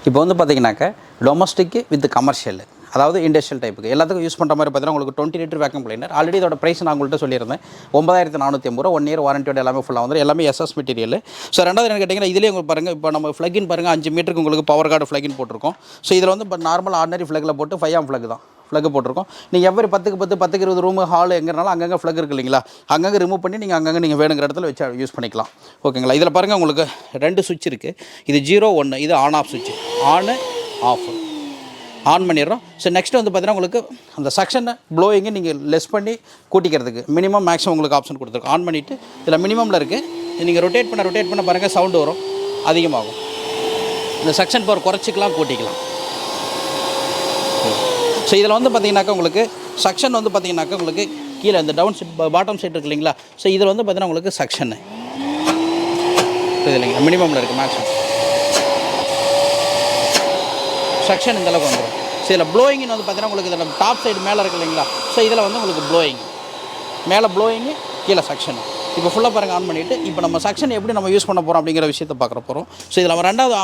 இப்போ வந்து பார்த்தீங்கன்னாக்க டொமஸ்டிக்கு வித் கமர்ஷியல், அதாவது இண்டஸ்ட்ரியல் டைப்புக்கு எல்லாத்துக்கும் யூஸ் பண்ணுற மாதிரி பார்த்தீங்கன்னா உங்களுக்கு 20 லிட்டர் வேக்கம் கிளீனர். ஆல்ரெடி இதோட ப்ரைஸ் நான் உங்கள்கிட்ட சொல்லியிருந்தேன் 9,450 1 இயர் வாரண்டியோட எல்லாமே ஃபுல்லாக வந்துடும். எல்லாமே எஸ்எஸ் மெட்டீரியல். ஸோ ரெண்டாவது என்ன கேட்டிங்கன்னா இதிலே உங்களுக்கு பாருங்கள், இப்போ நம்ம ஃப்ளகின் பாருங்கள் 5 மீட்டருக்கு உங்களுக்கு பவர் கார்டு ஃப்ளகின் போட்டிருக்கோம். ஸோ இதில் வந்து இப்போ நார்மல் ஆர்டினரி ஃப்ளகில் போட்டு 5 ஆம் ஃப்ளக் தான் ஃப்ளக் போட்டிருக்கோம். நீங்கள் எவ்வளோ 10க்கு 10 10க்கு 20 ரூமு ஹால் எங்கேனாலும் அங்கங்கே ஃப்ளக் இருக்குது இல்லைங்களா, அங்கங்கே ரிமூவ் பண்ணி நீங்கள் வேணுங்கிற இடத்துல வச்சு யூஸ் பண்ணிக்கலாம். ஓகேங்களா. இதில் பாருங்கள் உங்களுக்கு 2 சுவிட்ச் இருக்குது. இது 0 1, இது ஆன் ஆஃப் சுவிட்ச். ஆனு ஆஃப் ஆன் பண்ணிடுறோம். ஸோ நெக்ஸ்ட் வந்து பார்த்தீங்கன்னா உங்களுக்கு அந்த செக்ஷனை ப்ளோயிங்கை நீங்கள் லெஸ் பண்ணி கூட்டிக்கிறதுக்கு மினிமம் மேக்ஸிமம் உங்களுக்கு ஆப்ஷன் கொடுத்துருக்கோம். ஆன் பண்ணிவிட்டு இதில் மினிமமில் இருக்குது. நீங்கள் ரொட்டேட் பண்ண பாருங்கள் சவுண்டு வரும், அதிகமாகும். இந்த செக்ஷன் பவர் குறைச்சிக்கலாம் கூட்டிக்கலாம். ஸோ இதில் வந்து பார்த்தீங்கன்னாக்கா உங்களுக்கு செக்ஷன் வந்து பார்த்தீங்கன்னாக்கா உங்களுக்கு கீழே இந்த டவுன் சைட் பாட்டம் சைட் இருக்குது இல்லைங்களா. ஸோ இதில் வந்து பார்த்தீங்கன்னா உங்களுக்கு செக்ஷனு இது இல்லைங்களா, மினிமமில் இருக்குது. மேக்ஸிமம் செக்ஷன் இந்தளவுக்கு வந்துடும். ஸோ இதில் ப்ளோயிங்னு வந்து பார்த்தீங்கன்னா உங்களுக்கு இதில் டாப் சைடு மேலே இருக்குது இல்லைங்களா. ஸோ இதில் வந்து உங்களுக்கு ப்ளோயிங் மேலே ப்ளோயிங்கு கீழே செக்ஷன். இப்போ ஃபுல்லாக பாருங்கள் ஆன் பண்ணிவிட்டு இப்போ நம்ம செக்ஷன் எப்படி நம்ம யூஸ் பண்ண போகிறோம் அப்படிங்கிற விஷயத்தை பார்க்க போகிறோம். ஸோ இதில் நம்ம ரெண்டாவது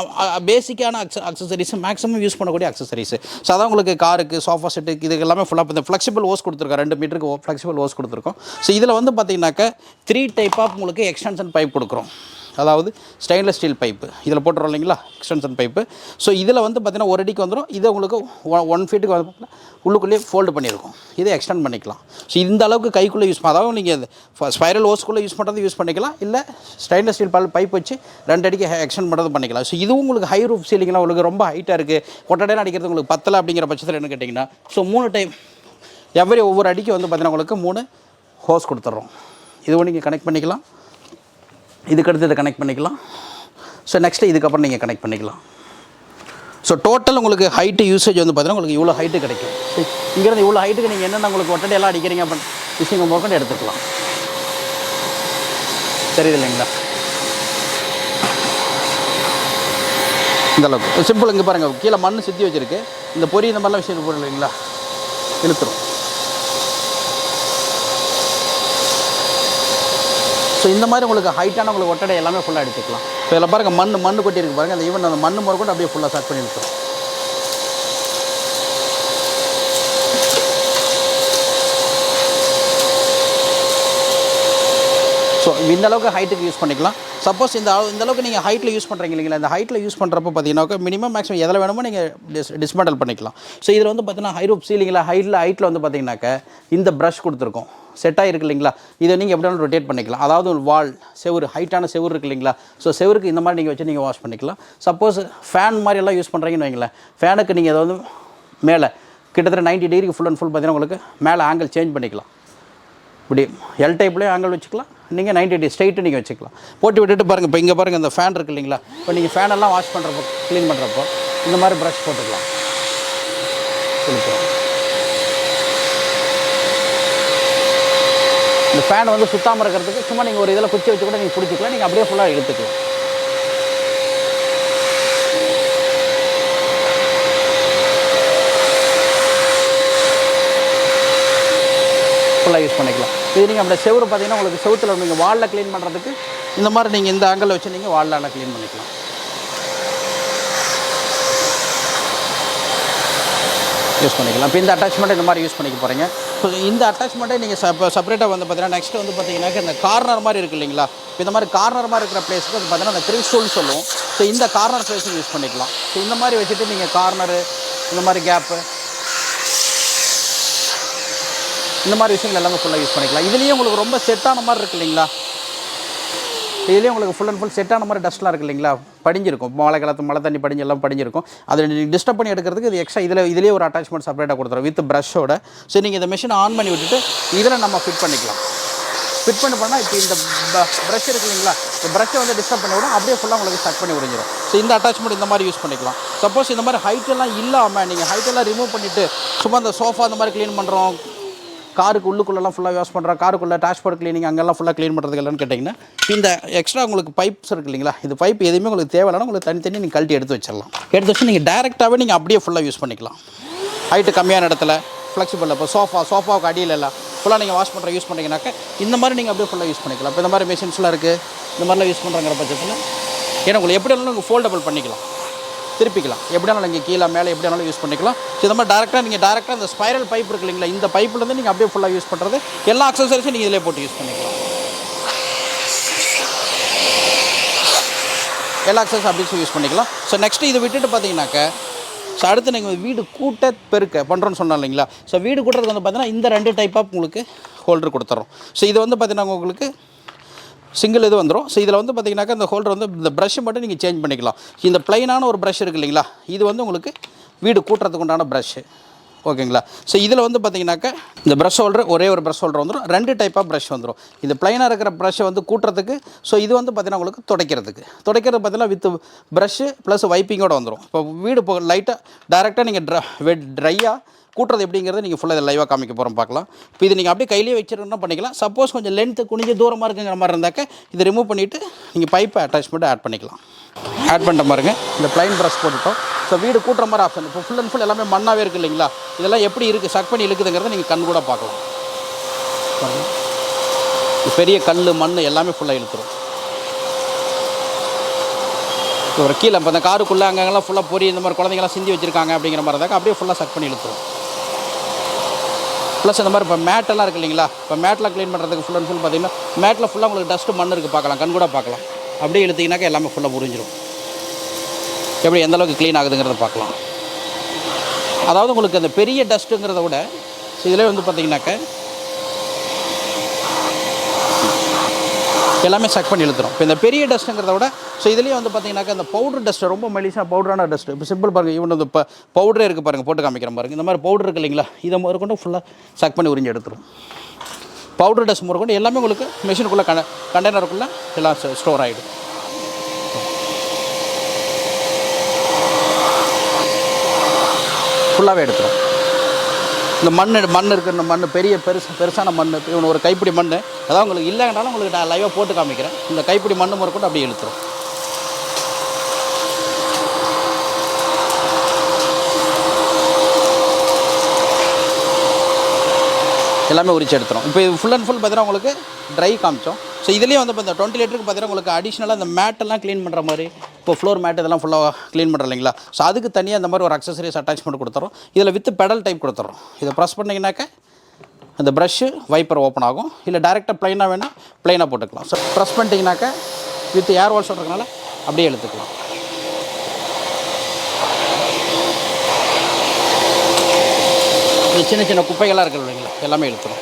பேசிக்கான அக்சசரிஸ் மேக்ஸிமம் யூஸ் பண்ணக்கூடிய அக்சசரிஸ். ஸோ அதான் உங்களுக்கு காருக்கு சோஃபா செட்டுக்கு இது எல்லாமே ஃபுல்லாக இந்த ஃப்ளெக்சிபிள் ஓஸ் கொடுத்துருக்கோம். 2 மீட்டருக்கு ஃப்ளெக்சிபிள் ஓஸ் கொடுத்துருக்கோம். ஸோ இதில் வந்து பார்த்தீங்கன்னாக்கா 3 டைப் ஆஃப் உங்களுக்கு எக்ஸ்டென்ஷன் பைப் கொடுக்குறோம். அதாவது ஸ்டெயின்லெஸ் ஸ்டீல் பைப்பு இதில் போட்டுறோம் இல்லைங்களா, எக்ஸ்டென்ஷன் பைப்பு. ஸோ இதில் வந்து பார்த்தீங்கன்னா 1 அடிக்கு வந்துடும். இதை உங்களுக்கு 1 ஃபீட்டுக்கு வந்து உள்ளுக்குள்ளேயே ஃபோல்டு பண்ணியிருக்கோம். இதை எக்ஸ்டெண்ட் பண்ணிக்கலாம். ஸோ இந்த அளவுக்கு கைக்குள்ளே யூஸ் அதாவது நீங்கள் ஸ்பைரல் ஓஸ்க்குள்ளே யூஸ் பண்ணுறது யூஸ் பண்ணிக்கலாம், இல்லை ஸ்டெயின்லெஸ் ஸ்டீல் பைப் வச்சு 2 அடிக்கு எக்ஸ்டெண்ட் பண்ணுறது பண்ணிக்கலாம். ஸோ இதுவும் உங்களுக்கு ஹை ரூஃப் சீலிங்லாம் உங்களுக்கு ரொம்ப ஹைட்டாக இருக்குது, ஒட்டடையில் அடிக்கிறது உங்களுக்கு பத்தலை அப்படிங்கிற பட்சத்தில் என்ன கேட்டிங்கன்னா ஸோ 3 டைம் ஒவ்வொரு அடிக்கு வந்து பார்த்தீங்கன்னா உங்களுக்கு 3 ஹோஸ் கொடுத்துட்றோம். இதுவும் நீங்கள் கனெக்ட் பண்ணிக்கலாம், இதுக்கடுத்து இதை கனெக்ட் பண்ணிக்கலாம். ஸோ நெக்ஸ்ட்டு இதுக்கப்புறம் நீங்கள் கனெக்ட் பண்ணிக்கலாம். ஸோ டோட்டல் உங்களுக்கு ஹைட்டு யூசேஜ் வந்து பார்த்தீங்கன்னா உங்களுக்கு இவ்வளோ ஹைட்டு கிடைக்கும். இங்கேருந்து இவ்வளோ ஹைட்டுக்கு நீங்கள் என்னென்ன உங்களுக்கு ஒட்டடை எல்லாம் அடிக்கிறீங்க அப்படின்னு விஷயங்கள் மோக்கண்டு எடுத்துக்கலாம். தெரியுது இல்லைங்களா, இந்தளவுக்கு சிம்பிள். இங்கே பாருங்கள் கீழே மண் சுற்றி வச்சுருக்கு, இந்த பொறி இந்த மாதிரிலாம் விஷயம் போடல இல்லைங்களா, இழுத்துரும். ஸோ இந்த மாதிரி உங்களுக்கு ஹைட்டான உங்களுக்கு ஒட்டடை எல்லாமே ஃபுல்லாக எடுத்துக்கலாம். இப்போ இதில் பாருங்கள் மண் கொட்டி இருக்குது பாருங்கள், அந்த ஈவன் அந்த மண் முறை கூட அப்படியே ஃபுல்லாக ஸ்டார்ட் பண்ணி விட்டுரும். ஸோ இந்த அளவுக்கு ஹைட்டுக்கு யூஸ் பண்ணிக்கலாம். சப்போஸ் இந்த அளவுக்கு நீங்கள் ஹைட்டில் யூஸ் பண்ணுறீங்க இல்லைங்களா, இந்த ஹைட்டில் யூஸ் பண்ணுறப்ப பார்த்தீங்கன்னாக்கா மினிமம் மேக்ஸிமம் எதில் வேணுமோ நீங்கள் டிஸ்மேண்டல் பண்ணிக்கலாம். ஸோ இதில் வந்து பார்த்தீங்கன்னா ஹை ரூப் சீலிங்கில் ஹைட்டில் வந்து பார்த்தீங்கன்னாக்கா இந்த ப்ரஷ் கொடுத்துருக்கோம், செட்டாக இருக்குது இல்லைங்களா, இதை நீங்கள் எப்படி வேணாலும் ரொட்டேட் பண்ணிக்கலாம். அதாவது வால் செவுரு ஹைட்டான செவுரு இருக்குது இல்லைங்களா, ஸோ செவருக்கு இந்த மாதிரி நீங்கள் வச்சு நீங்கள் வாஷ் பண்ணிக்கலாம். சப்போஸ் ஃபேன் மாதிரி எல்லாம் யூஸ் பண்ணுறீங்கன்னு வைங்களேன், ஃபேனுக்கு நீங்கள் அதை வந்து மேலே கிட்டத்தட்ட 90 டிகிரிக்கு ஃபுல் அண்ட் ஃபுல் பார்த்தீங்கன்னா உங்களுக்கு மேலே ஆங்கிள் சேஞ்ச் பண்ணிக்கலாம். இப்படி எல் டைப்லேயும் ஆங்கிள் வச்சுக்கலாம், நீங்கள் 90 டிகிரி ஸ்ட்ரைட்டு நீங்கள் வச்சுக்கலாம். போட்டு விட்டுட்டு பாருங்கள். இப்போ இங்கே பாருங்கள் இந்த ஃபேன் இருக்குது இல்லைங்களா, இப்போ நீங்கள் ஃபேனெல்லாம் வாஷ் பண்ணுறப்போ க்ளீன் பண்ணுறப்போ இந்த மாதிரி ப்ரஷ் போட்டுக்கலாம். இந்த ஃபேன் வந்து சுத்தாமல் இருக்கிறதுக்கு சும்மா நீங்கள் ஒரு இதில் குச்சி வச்சு கூட நீங்கள் பிடிச்சிக்கலாம், நீங்கள் அப்படியே ஃபுல்லாக எடுத்துக்கலாம். ஃபுல்லாக யூஸ் பண்ணிக்கலாம். இது நீங்கள் அப்படியே செவுறு பார்த்தீங்கன்னா உங்களுக்கு செவுத்தில் நீங்கள் வாலில் க்ளீன் பண்ணுறதுக்கு இந்த மாதிரி நீங்கள் இந்த ஆங்கிளில் வச்சு நீங்கள் வாலில் க்ளீன் பண்ணிக்கலாம். யூஸ் பண்ணிக்கலாம். இப்போ இந்த அட்டாச்மெண்ட்டை இந்த மாதிரி யூஸ் பண்ணிக்க போகிறீங்க. ஸோ இந்த அட்டாச்மெண்ட்டை நீங்கள் செப்பரேட்டாக வந்து பார்த்தீங்கன்னா நெக்ஸ்ட் வந்து பார்த்தீங்கன்னா இந்த கார்னர் மாதிரி இருக்குது இல்லைங்களா? இப்போ இந்த மாதிரி கார்னர் மாதிரி இருக்கிற பிளேஸுக்கு வந்து பார்த்தீங்கன்னா அந்த கிரிஸ்டோல்னு சொல்லுவோம். ஸோ இந்த கார்னர் பிளேஸும் யூஸ் பண்ணிக்கலாம். ஸோ இந்த மாதிரி வச்சுட்டு நீங்கள் கார்னரு இந்த மாதிரி கேப்பு இந்த மாதிரி விஷயங்கள் எல்லாமே ஃபுல்லாக யூஸ் பண்ணிக்கலாம். இதுலேயும் உங்களுக்கு ரொம்ப செட்டான மாதிரி இருக்குது இல்லைங்களா? இதுலேயே உங்களுக்கு ஃபுல் அண்ட் ஃபுல் செட்டான மாதிரி டஸ்ட்லாம் இருக்குது இல்லைங்களா? படிஞ்சிருக்கும், மழை காலத்து மழை தண்ணி படிஞ்சு எல்லாம் படிஞ்சிருக்கும். அதை நீங்கள் டிஸ்டர்ப் பண்ணி எடுக்கிறதுக்கு இது எக்ஸ்ட்ரா இதுலேயே ஒரு அட்டாச்மெண்ட் செப்பரேட்டாக கொடுத்துரும் வித் ப்ரஷோட. ஸோ நீங்கள் இந்த மிஷினை ஆன் பண்ணி விட்டுட்டு இதில் நம்ம ஃபிட் பண்ணிக்கலாம். ஃபிட் பண்ணால் இப்போ இந்த ப்ரஷ் இருக்குது இல்லைங்களா? இந்த ப்ரஷ்ஷை வந்து டிஸ்டர்ப் பண்ணி விடும், அப்படியே ஃபுல்லாக உங்களுக்கு ஸ்டக் பண்ணி விடுஞ்சிடும். ஸோ இந்த அட்டாச்மெண்ட் இந்த மாதிரி யூஸ் பண்ணிக்கலாம். சப்போஸ் இந்த மாதிரி ஹைட்டெல்லாம் இல்லாமல் நீங்கள் ஹைட்டெல்லாம் ரிமூவ் பண்ணிவிட்டு சும்மா இந்த சோஃபா இந்த மாதிரி க்ளீன் பண்ணுறோம், காருக்கு உள்ளுக்குள்ளெல்லாம் ஃபுல்லாக யூஸ் பண்ணுறோம், காருக்குள்ளே டேஷ்போர்ட் க்ளீனிங் அங்கெல்லாம் ஃபுல்லாக க்ளீன் பண்ணுறதுக்கு இல்லைன்னு கேட்டிங்கன்னா இந்த எக்ஸ்ட்ரா உங்களுக்கு பைப்ஸ் இருக்குது இல்லைங்களா? இது பைப் எதுவுமே உங்களுக்கு தேவையில்லைனா உங்களுக்கு தனித்தனி நீங்கள் கழட்டி எடுத்து வச்சிடலாம். எடுத்து வச்சு நீங்கள் டேரெக்டாகவே நீங்கள் அப்படியே ஃபுல்லாக யூஸ் பண்ணிக்கலாம். ஹைட்டு கம்மியான இடத்துல ஃப்ளெக்சிபிள். இப்போ சோஃபாவுக்கு அடியில் எல்லாம் ஃபுல்லாக நீங்கள் வாஷ் பண்ணுற யூஸ் பண்ணிங்கனாக்கா இந்த மாதிரி நீங்கள் அப்படியே ஃபுல்லாக யூஸ் பண்ணிக்கலாம். இப்போ இந்த மாதிரி மிஷின்ஸ்லாம் இருக்குது, இந்த மாதிரிலாம் யூஸ் பண்ணுறங்கிற பட்சத்தில் ஏன்னா உங்களுக்கு எப்படி வேணாலும் நீங்கள் ஃபோல்டபுள் பண்ணிக்கலாம், திருப்பிக்கலாம். எப்படினாலும் இங்கே கீழே மேலே எப்படி வேணாலும் யூஸ் பண்ணிக்கலாம். ஸோ இந்த மாதிரி டேரெக்டாக இந்த ஸ்பைரல் பைப் இருக்குது இல்லைங்களா? இந்த பைப்லேருந்து நீங்கள் அப்படியே ஃபுல்லாக யூஸ் பண்ணுறது எல்லா அக்சசரிஸும் நீங்கள் இதிலே போட்டு யூஸ் பண்ணிக்கலாம். எல்லா அக்சசரிஸும் அப்படியே யூஸ் பண்ணிக்கலாம். ஸோ நெக்ஸ்ட்டு இதை விட்டுட்டு பார்த்தீங்கன்னாக்க ஸோ அடுத்து நீங்கள் வீடு கூட்ட பெருக்க பண்ணுறோன்னு சொன்னோம் இல்லைங்களா? ஸோ வீடு கூட்டுறதுக்கு வந்து பார்த்தீங்கன்னா இந்த 2 டைப் ஆஃப் உங்களுக்கு ஹோல்டர் கொடுத்துறோம். ஸோ இது வந்து பார்த்தீங்கன்னா உங்களுக்கு சிங்கிள் இது வந்துடும். ஸோ இதில் வந்து பார்த்தீங்கன்னாக்கா இந்த ஹோல்டர் வந்து இந்த ப்ரஷ்ஷை மட்டும் நீங்கள் சேஞ்ச் பண்ணிக்கலாம். இந்த ப்ளைனான ஒரு ப்ரஷ் இருக்குது இல்லைங்களா? இது வந்து உங்களுக்கு வீடு கூட்டுறதுக்கு உண்டான ப்ரஷ்ஷு, ஓகேங்களா? ஸோ இதில் வந்து பார்த்தீங்கன்னாக்கா இந்த ப்ரஷ் ஹோல்டர் ஒரே ஒரு ப்ரஷ் ஹோல்டர் வந்துடும், 2 டைப் ஆஃப் ப்ரஷ் வந்துடும். இது ப்ளைனாக இருக்கிற ப்ரஷ்ஷை வந்து கூட்டுறதுக்கு, ஸோ இது வந்து பார்த்தீங்கன்னா உங்களுக்கு துடைக்கிறது பார்த்தீங்கன்னா வித் ப்ரஷ்ஷு ப்ளஸ் வைப்பிங்கோடு வந்துடும். இப்போ வீடு இப்போ லைட்டாக டேரெக்டாக நீங்கள் ட்ரையாக கூட்டுறது எப்படிங்கிறத நீங்கள் ஃபுல்லாக இதை லைவாக காமிக்க போகிறோம், பார்க்கலாம். இப்போ இது நீங்கள் அப்படியே கையிலேயே வச்சுருந்தா பண்ணிக்கலாம். சப்போஸ் கொஞ்சம் லென்த்து குனிஞ்சு தூரமாக இருக்குங்கிற மாதிரி இருந்தாக்க இதை ரிமூவ் பண்ணிவிட்டு நீங்கள் பைப்பை அட்டாச்மெண்ட்டு ஆட் பண்ணிக்கலாம். ஆட் பண்ணுற மாதிரிங்க இந்த ப்ளைன் ப்ரஷ் போட்டுட்டோம். ஸோ வீடு கூட்டுற மாதிரி ஆப்ஷன். இப்போ ஃபுல் அண்ட் ஃபுல் எல்லாமே மண்ணாகவே இருக்குது இல்லைங்களா? இதெல்லாம் எப்படி இருக்குது சக் பண்ணி இழுக்குதுங்கிறத நீங்கள் கண் கூட பார்க்கலாம். பெரிய கல் மண் எல்லாமே ஃபுல்லாக இழுத்துரும். ஒரு கீழே இப்போ அந்த காருக்குள்ளே அங்கெல்லாம் ஃபுல்லாக பொறி இந்த மாதிரி குழந்தைங்களாம் சிந்தி வச்சுருக்காங்க அப்படிங்கிற மாதிரி இருந்தாக்க அப்படியே ஃபுல்லாக சக் பண்ணி இழுத்துரும். ப்ளஸ் இந்த மாதிரி இப்போ மேட்டெல்லாம் இருக்குது இல்லைங்களா? இப்போ மேட்டெலாம் க்ளீன் பண்ணுறதுக்கு ஃபுல் அண்ட் ஃபுல் பார்த்தீங்கன்னா மேட்டில் ஃபுல்லாக உங்களுக்கு டஸ்ட்டு மண் இருக்குது, பார்க்கலாம், கண் கூட பார்க்கலாம். அப்படியே இழுத்திங்கனாக்கா எல்லாமே ஃபுல்லாக புரிஞ்சிடும். எப்படி எந்த அளவுக்கு க்ளீன் ஆகுதுங்கிறத பார்க்கலாம். அதாவது உங்களுக்கு அந்த பெரிய டஸ்ட்டுங்கிறத விட இதிலே வந்து பார்த்திங்கனாக்கா எல்லாமே செக் பண்ணி இழுத்துரும். இப்போ இந்த பெரிய டஸ்ட்டுங்கிறத விட ஸோ இதுலேயே வந்து பார்த்திங்கனாக்கா இந்த பவுடர் டஸ்ட்டு ரொம்ப மெலிசாக பவுடரான டஸ்ட்டு. இப்போ சிம்பிள் பாருங்கள், இவன் வந்து இப்போ பவுடரே இருக்குது பாருங்கள், போட்டு காமிக்கிறேன் பாருங்கள். இந்த மாதிரி பவுடர் இருக்குது இல்லைங்களா? இதை முதற்கொண்டு ஃபுல்லாக செக் பண்ணி உறிஞ்சி எடுத்துரும். பவுடர் டஸ்ட் முதற்கொண்டு எல்லாமே உங்களுக்கு மிஷினுக்குள்ளே கண்டெய்னருக்குள்ளே எல்லாம் ஸ்டோர் ஆகிடும். ஃபுல்லாகவே எடுத்துரும். இந்த மண் இருக்குது, இந்த மண் பெருசான மண், இவன் ஒரு கைப்பிடி மண், அதாவது உங்களுக்கு இல்லைங்கனாலும் உங்களுக்கு நான் லைவாக போட்டு காமிக்கிறேன். இந்த கைப்பிடி மண் முறை கூட அப்படியே இழுத்துரும். எல்லாமே உரிச்சு எடுத்துரும். இப்போ இது ஃபுல் அண்ட் ஃபுல் பார்த்தீங்கன்னா உங்களுக்கு ட்ரை காமிச்சோம். ஸோ இதுலேயே வந்து இப்போ இந்த 20 லிட்டருக்கு பார்த்தீங்கன்னா உங்களுக்கு அடிஷ்னலாக இந்த மேட்டெல்லாம் க்ளீன் பண்ணுற மாதிரி, இப்போ ஃப்ளோர் மேட் இதெல்லாம் ஃபுல்லாக க்ளீன் பண்ணுறோம் இல்லைங்களா? ஸோ அதுக்கு தனியாக இந்த மாதிரி ஒரு அக்சசரிஸ் அட்டாச்மெண்ட் கொடுத்துறோம். இதில் வித் பெடல் டைப் கொடுத்துறோம். இதை ப்ரெஸ் பண்ணிங்கனாக்கா அந்த ப்ரஷ்ஷு வைப்பர் ஓப்பன் ஆகும். இல்லை டேரெக்டாக ப்ளைனாக வேணால் ப்ளைனாக போட்டுக்கலாம். ஸோ ப்ரெஸ் பண்ணிட்டீங்கனாக்கா வித் ஏர் வால்ஸ் சொல்கிறதுனால அப்படியே எடுத்துக்கலாம். இந்த சின்ன சின்ன குப்பைகள்லாம் இருக்குது இல்லைங்களா? எல்லாமே இழுத்துரும்.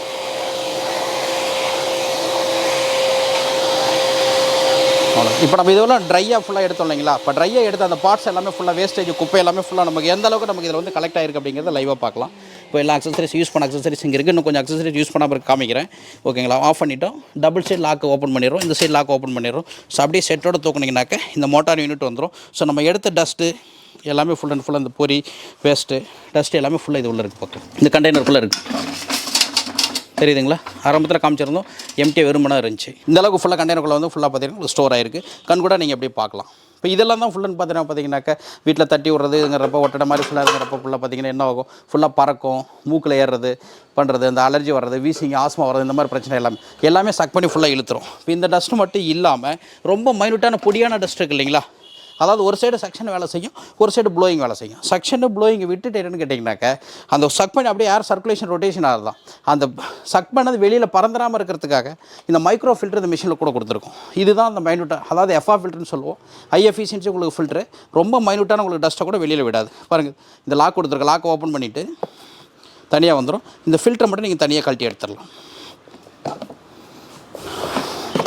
இப்போ நம்ம இதெல்லாம் ட்ரையாக ஃபுல்லாக எடுத்தோம் இல்லைங்களா? இப்போ ட்ரையாக எடுத்து அந்த பார்ட்ஸ் எல்லாமே ஃபுல்லாக வேஸ்டேஜ் குப்பை எல்லாமே ஃபுல்லாக நமக்கு எந்த அளவுக்கு நமக்கு இதில் வந்து கலெக்ட் ஆகிருக்கு அப்படிங்கிறத லைவாக பார்க்கலாம். இப்போ எல்லா அக்சசரிஸ் யூஸ் பண்ண அக்சசரிஸ் இங்கே இருக்குது. இன்னும் கொஞ்சம் அக்சசரிஸ் யூஸ் பண்ணாமல் இருக்கு காமிக்கிறேன், ஓகேங்களா? ஆஃப் பண்ணிவிட்டோம். டபுள் சைட் லாக் ஓப்பன் பண்ணிடுறோம், இந்த சைட் லாக் ஓப்பன் பண்ணிடுறோம். ஸோ அப்படியே செட்டோட தூக்குனிங்கனாக்க இந்த மோட்டார் யூனிட் வந்துடும். ஸோ நம்ம எடுத்த டஸ்ட்டு எல்லாமே ஃபுல் அண்ட் ஃபுல்லாக இந்த பொறி வேஸ்ட்டு டஸ்ட்டு எல்லாமே ஃபுல்லாக இது உள்ளே இருக்குது. பார்க்கலாம், இந்த கண்டெய்னருக்குள்ளே இருக்குது. தெரியுதுங்களா? ஆரம்பத்தில் காமிச்சிருந்தோம் எம்டி வெறுமனா இருந்துச்சு. இந்த அளவுக்கு ஃபுல்லாக கண்டெய்னருக்குள்ளே வந்து ஃபுல்லாக பார்த்தீங்கன்னா ஸ்டோர் ஆகிருக்கு. கண் கூட நீங்கள் எப்படி பார்க்கலாம். இப்போ இதெல்லாம் தான் ஃபுல்லுன்னு பார்த்தீங்கன்னாக்கா வீட்டில் தட்டி விட்றதுங்கிறப்ப ஒட்டடை மாதிரி ஃபுல்லாக இருக்கிறப்ப ஃபுல்லாக பார்த்தீங்கன்னா என்ன ஆகும், ஃபுல்லாக பறக்கும், மூக்கில் ஏறுறது பண்ணுறது, இந்த அலர்ஜி வர்றது, வீசிங், ஆஸ்மா வர்றது, இந்த மாதிரி பிரச்சனை எல்லாமே சக் பண்ணி ஃபுல்லாக இழுத்துரும். இப்போ இந்த டஸ்ட்டு மட்டும் இல்லாமல் ரொம்ப மைனூட்டான பொடியான டஸ்ட் இருக்குது இல்லைங்களா, அதாவது ஒரு சைடு சக்ஷன் வேலை செய்யும், ஒரு சைடு ப்ளோயிங் வேலை செய்யும். சக்ஷனு ப்ளோயிங் விட்டுட்டு என்னென்னு கேட்டிங்கனாக்கா அந்த சக் பண்ணி அப்படியே ஏர் சர்க்குலேஷன் ரொட்டேஷன் ஆகுதான். அந்த சக் பண்ணது வெளியில் பறந்துடாமல் இருக்கிறதுக்காக இந்த மைக்ரோ ஃபில்டர் இந்த மிஷினில் கூட கொடுத்துருக்கும். இதுதான் அந்த மைனூட்டாக, அதாவது எஃப்ஆ ஃபில்டர்னு சொல்லுவோம். ஹை எஃபிஷியன்சி உங்களுக்கு ஃபில்ட்ரு, ரொம்ப மைனூட்டான உங்களுக்கு டஸ்ட்டை கூட வெளியில் விடாது. பாருங்கள், இந்த லாக் கொடுத்துருக்கு. லாக் ஓப்பன் பண்ணிவிட்டு தனியாக வந்துடும். இந்த ஃபில்டரை மட்டும் நீங்கள் தனியாக கழட்டி எடுத்துடலாம்.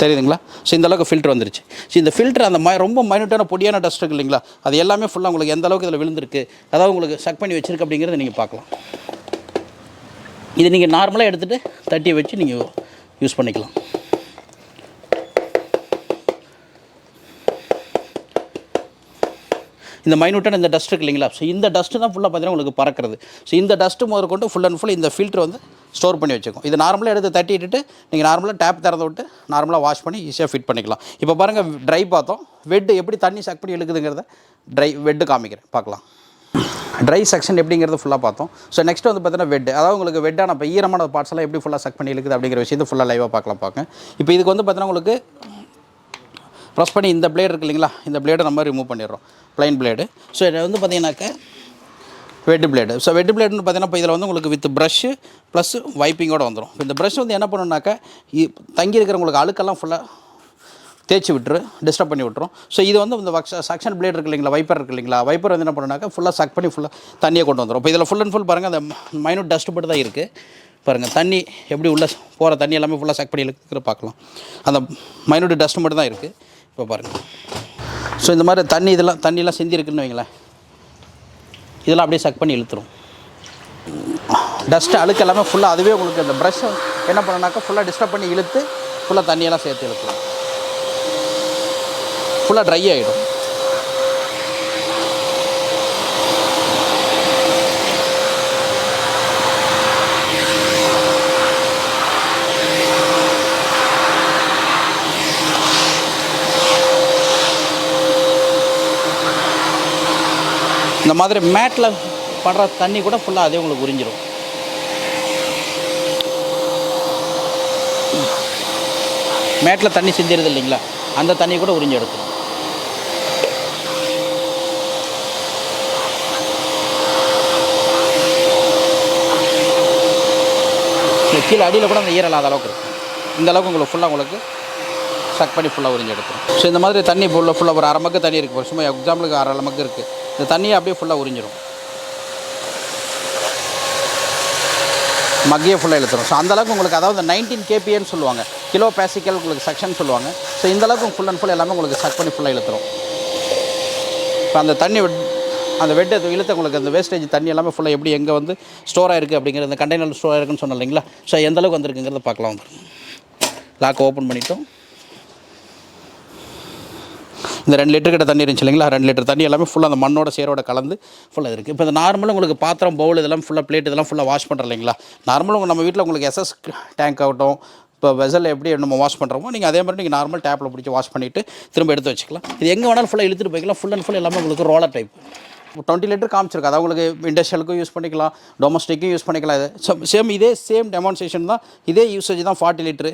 தெரியுதுங்களா? ஸோ இந்தளவுக்கு ஃபில்ட்ரு வந்துருச்சு. ஸோ இந்த ஃபில்ட்ரு அந்த ரொம்ப மைனூட்டான பொடியான டஸ்ட் இருக்குது இல்லைங்களா, அது எல்லாமே ஃபுல்லாக உங்களுக்கு எந்த அளவுக்கு இதில் விழுந்திருக்கு, அதாவது உங்களுக்கு சக் பண்ணி வச்சுருக்கு அப்படிங்கிறத நீங்கள் பார்க்கலாம். இது நீங்கள் நார்மலாக எடுத்துகிட்டு தட்டி வச்சு நீங்கள் யூஸ் பண்ணிக்கலாம். இந்த மைனூட்டான இந்த டஸ்ட் இருக்குது இல்லைங்களா, ஸோ இந்த டஸ்ட்டு தான் ஃபுல்லாக பார்த்தீங்கன்னா உங்களுக்கு பறக்கிறது. ஸோ இந்த டஸ்ட்டு முதல் கொண்டு ஃபுல் அண்ட் ஃபுல் இந்த ஃபில்ட்ரு வந்து ஸ்டோர் பண்ணி வச்சுக்கும். இது நார்மலாக எடுத்து தட்டிட்டு நீங்கள் நார்மலாக டேப் திறந்து விட்டு நார்மலாக வாஷ் பண்ணி ஈஸியாக ஃபிட் பண்ணிக்கலாம். இப்போ பாருங்கள், ட்ரை பார்த்தோம், வெட்டு எப்படி தண்ணி சக் பண்ணி இழுக்குதுங்கிறத வெட்டு காமிக்கிறேன், பார்க்கலாம். ட்ரை செக்ஷன் எப்படிங்கிறது ஃபுல்லாக பார்த்தோம். ஸோ நெக்ஸ்ட் வந்து பார்த்தீங்கன்னா வெட், அதாவது உங்களுக்கு வெட்டான இப்போ ஈரமான பார்ட்ஸ் எல்லாம் எப்படி ஃபுல்லாக சக் பண்ணி இழுக்குது அப்படிங்கிற விஷயத்தை ஃபுல்லாக லைவாக பார்க்க. இப்போ இதுக்கு வந்து பார்த்தீங்கன்னா உங்களுக்கு ப்ரெஸ் பண்ணி இந்த பிளேடு இருக்குது இல்லைங்களா, இந்த பிளேடை நம்ம ரிமூவ் பண்ணிடுறோம், ப்ளைன் பிளேடு. ஸோ இதை வந்து பார்த்தீங்கன்னாக்கா வெட்டு பிளேடு. ஸோ வெட்டு பிளேடுன்னு பார்த்தீங்கன்னா இப்போ இதில் வந்து உங்களுக்கு வித் ப்ரஷ்ஷு ப்ளஸ் வைப்பிங்கோடு வந்துடும். இப்போ இந்த ப்ரஷ் வந்து என்ன பண்ணணுன்னாக்கா தங்கி இருக்கிறவங்களுக்கு அழுக்கெல்லாம் ஃபுல்லாக தேய்ச்சி விட்டுரு, டிஸ்டர்ப் பண்ணி விட்டுரும். ஸோ இது வந்து இந்த சக்ஷன் பிளேட் இருக்குது இல்லைங்களா, வைப்பர் இருக்குது இல்லைங்களா, வைப்பர் வந்து என்ன பண்ணுனாக்கா ஃபுல்லாக சக் பண்ணி ஃபுல்லாக தண்ணியை கொண்டு வந்துடும். இப்போ இதில் ஃபுல் அண்ட் ஃபுல் பாருங்கள், அந்த மைனூட் டஸ்ட் மட்டும் தான் இருக்குது. பாருங்கள், தண்ணி எப்படி உள்ளே போகிற தண்ணி எல்லாமே ஃபுல்லாக சக் பண்ணி இழுக்கிற பார்க்கலாம். அந்த மைனூட் டஸ்ட் மட்டும் தான் இருக்குது. இப்போ பாருங்கள், ஸோ இந்த மாதிரி தண்ணியெல்லாம் சிந்தி இருக்குதுன்னு வைங்களேன், இதெல்லாம் அப்படியே சக் பண்ணி இழுத்துரும். டஸ்ட்டு அழுக்கு எல்லாமே ஃபுல்லாக அதுவே உங்களுக்கு அந்த ப்ரஷ்ஷை என்ன பண்ணனாக்கா ஃபுல்லாக டிஸ்டர்ப் பண்ணி இழுத்து ஃபுல்லாக தண்ணியெல்லாம் சேர்த்து இழுத்துரும், ஃபுல்லாக ட்ரை ஆகிடும். இந்த மாதிரி மேட்டில் படுற தண்ணி கூட ஃபுல்லாக அதே உங்களுக்கு உறிஞ்சிடும். மேட்டில் தண்ணி சிந்திடுது இல்லைங்களா, அந்த தண்ணி கூட உறிஞ்சி எடுத்துடும். கீழே அடியில் கூட அந்த ஈரலாத அளவுக்கு இருக்கும். இந்த அளவுக்கு உங்களுக்கு சக் பண்ணி ஃபுல்லாக உறிஞ்சி எடுத்துரும். ஸோ இந்த மாதிரி தண்ணி ஃபுல்லாக ஒரு அரை மக்கு தண்ணி இருக்குது, சும்மா எக்ஸாம்பிளுக்கு அரை மக்கு இருக்குது. இந்த தண்ணியை அப்படியே ஃபுல்லாக உறிஞ்சிடும், மக்கியே ஃபுல்லாக இழுத்துரும். ஸோ அந்தளவுக்கு உங்களுக்கு, அதாவது 19 kPaன்னு சொல்லுவாங்க, கிலோ பேசிக்கல் உங்களுக்கு செக்ஷன் சொல்லுவாங்க. ஸோ இந்தளவுக்கு ஃபுல் அண்ட் ஃபுல் எல்லாமே உங்களுக்கு சக் பண்ணி ஃபுல்லாக இழுத்துரும். இப்போ அந்த தண்ணி அந்த வெட்டு இழுத்து உங்களுக்கு அந்த வேஸ்டேஜ் தண்ணி எல்லாமே ஃபுல்லாக எப்படி எங்கே வந்து ஸ்டோர் ஆகிருக்கு அப்படிங்கிற அந்த கண்டெய்னர் ஸ்டோர் ஆகிருக்குன்னு சொன்னோம் இல்லைங்களா. ஸோ எந்தளவுக்கு வந்திருக்குங்கிறத பார்க்கலாம். லாக் ஓப்பன் பண்ணிட்டோம். இந்த 2 லிட்டர் கிட்ட தண்ணி இருந்துச்சு இல்லைங்களா, 2 லிட்டர் தண்ணி எல்லாமே ஃபுல்லாக அந்த மண்ணோட சேரோட கலந்து ஃபுல்லாக இருக்குது. இப்போ இந்த நார்மலாக உங்களுக்கு பாத்திரம், பவுல் இதெல்லாம் ஃபுல்லாக பிளேட் இதெல்லாம் ஃபுல்லாக வாஷ் பண்ணுறோம் இல்லைங்களா. நார்மலாக நம்ம வீட்டில் உங்களுக்கு எஸ்எஸ் டேங்க் ஆகட்டும், இப்போ வெசல் எப்படி நம்ம வாஷ் பண்ணுறோமோ நீங்கள் அதே மாதிரி நீங்கள் நார்மல் டேப்பில் பிடிச்சி வாஷ் பண்ணிவிட்டு திரும்ப எடுத்து வச்சுக்கலாம். இது எங்கே வேணாலும் ஃபுல்லாக இழுத்துட்டு போய்க்கலாம். ஃபுல் அண்ட் ஃபுல் எல்லாமே உங்களுக்கு ரோலர் டைப். 20 லிட்டர் காமிச்சிருக்கு, அதாவது உங்களுக்கு இண்டஸ்ட்ரியலுக்கும் யூஸ் பண்ணிக்கலாம், டொமஸ்டிக்கும் யூஸ் பண்ணிக்கலாம். இது சேம் டெமான்ஸ்ட்ரேஷன் தான், இதே யூசேஜ் தான் 40 லிட்டரு,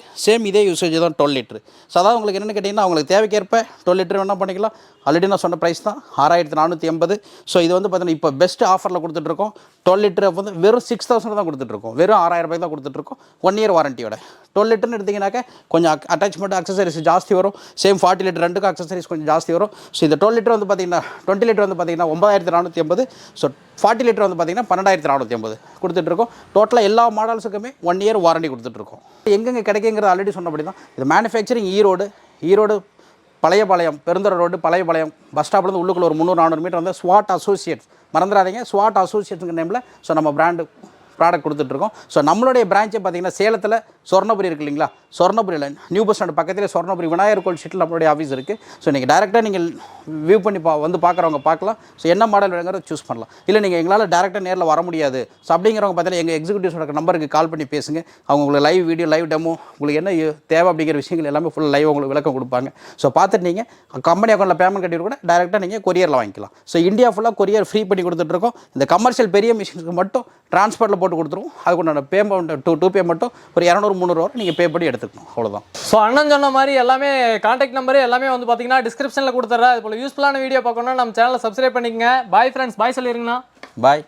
இதே யூசேஜ் தான் 12 லிட்டரு. ஸோ அதாவது உங்களுக்கு என்னென்னு கேட்டிங்கன்னா உங்களுக்கு தேவைக்கேற்ப 12 லிட்டர் வேணால் பண்ணிக்கலாம். ஆல்ரெடி நான் சொன்ன ப்ரைஸ் தான் 6480. ஸோ இது வந்து பார்த்தீங்கன்னா இப்போ பெஸ்ட் ஆஃபரில் கொடுத்துட்ருக்கோம். 12 லிட்டர் வந்து வெறும் 6000 தான் கொடுத்துட்ருக்கோம், வெறும் 6000 ரூபாய்க்கு தான் கொடுத்துட்ருக்கோம், 1 இயர் வாரண்டியோட. 12 லிட்டர்னு எடுத்திங்கனாக்கா கொஞ்சம் அட்டாச்மெண்ட் அக்சசரிஸ் ஜாஸ்தி வரும். 40 லிட்டர் ரெண்டுக்கும் அக்சசரிஸ் கொஞ்சம் ஜாஸ்தி வரும். ஸோ இந்த 12 லிட்டர் வந்து பார்த்தீங்கன்னா 20 லிட்டர் வந்து பார்த்தீங்கன்னா 9480. ஸோ 40 லிட்டர் வந்து பார்த்தீங்கன்னா 12480 கொடுத்துட்ருக்கோம். டோட்டலாக எல்லா மாடல்ஸுக்குமே 1 இயர் வாரண்டி கொடுத்துட்ருக்கோம். எங்கெங்கே கிடைக்குங்கிறது ஆல்ரெடி சொன்னபடி தான். இது manufacturing Erode Pazhayapalayam, Perundurai road, Pazhayapalayam bus ஸ்டாப்லேருந்து உள்ளுக்குள்ள ஒரு 300-400 மீட்டர் வந்து ஸ்வாட் அசோசியேட்ஸ். மறந்துடாதீங்க, ஸ்வாட் அசோசியேட்ஸுங்கிற நேமில் ஸோ நம்ம பிராண்டு ப்ராடக்ட் கொடுத்துட்ருக்கோம். ஸோ நம்மளுடைய பிரான்ச்சை பார்த்தீங்கன்னா சேலத்தில் சொர்ணபுரி இருக்குது இல்லைங்களா, சொர்ணபுரியில் நியூ பஸ் ஸ்டாண்ட் பக்கத்தில் சொர்ணபுரி விநாயகர் கோவில் ஸ்ட்ரீட்டில் நம்மளுடைய ஆஃபீஸ் இருக்குது. ஸோ நீங்கள் டேரெக்டாக நீங்கள் வியூ பண்ணி வந்து பார்க்குறவங்க பார்க்கலாம். ஸோ என்ன மாடல் வேணுங்கிறத சூஸ் பண்ணலாம். இல்லை நீங்கள் எங்களால் டேரெக்டாக நேரில் வர முடியாது ஸோ அப்படிங்கிறவங்க பார்த்தீங்கன்னா எங்கள் எக்ஸிக்யூட்டிவ்ஸோட நம்பருக்கு கால் பண்ணி பேசுங்க. அவங்க உங்களுக்கு லைவ் வீடியோ லைவ் டெமோ உங்களுக்கு என்ன தேவை அப்படிங்கிற விஷயங்கள் எல்லாமே ஃபுல் லைவ் உங்களுக்கு விளக்கம் கொடுப்பாங்க. ஸோ பார்த்துட்டு நீங்கள் கம்பெனி அக்கௌண்ட்டில் பேமெண்ட் கட்டி கூட டேரெக்டாக நீங்கள் கொரியரில் வாங்கிக்கலாம். ஸோ இந்தியா ஃபுல்லாக கொரியர் ஃப்ரீ பண்ணி கொடுத்துட்ருக்கோம். இந்த கமர்ஷியல் பெரிய மிஷினுக்கு மட்டும் ட்ரான்ஸ்போர்ட்டில் போட்டு கொடுத்துருவோம். அதுக்குண்டான பேமெண்ட் டூ பே மட்டும் ஒரு 200-300 ரூபா நீங்கள் பே பண்ணி எடுத்துக்கணும். அவ்வளோதான்.
ஸோ அண்ணன் சொன்ன மாதிரி எல்லாமே கான்டாக்ட் நம்பர் எல்லாமே வந்து பார்த்தீங்கன்னா டிஸ்கிரிப்ஷனில் கொடுத்துட்றேன். அது போல் யூஸ்ஃபுல்லான வீடியோ பார்க்கணும்னா நம்ம சேனலை சப்ஸ்கிரைப் பண்ணிக்கங்க. பாய் ஃப்ரெண்ட்ஸ், பாய் சொல்லிடுங்கண்ணா.
பாய்.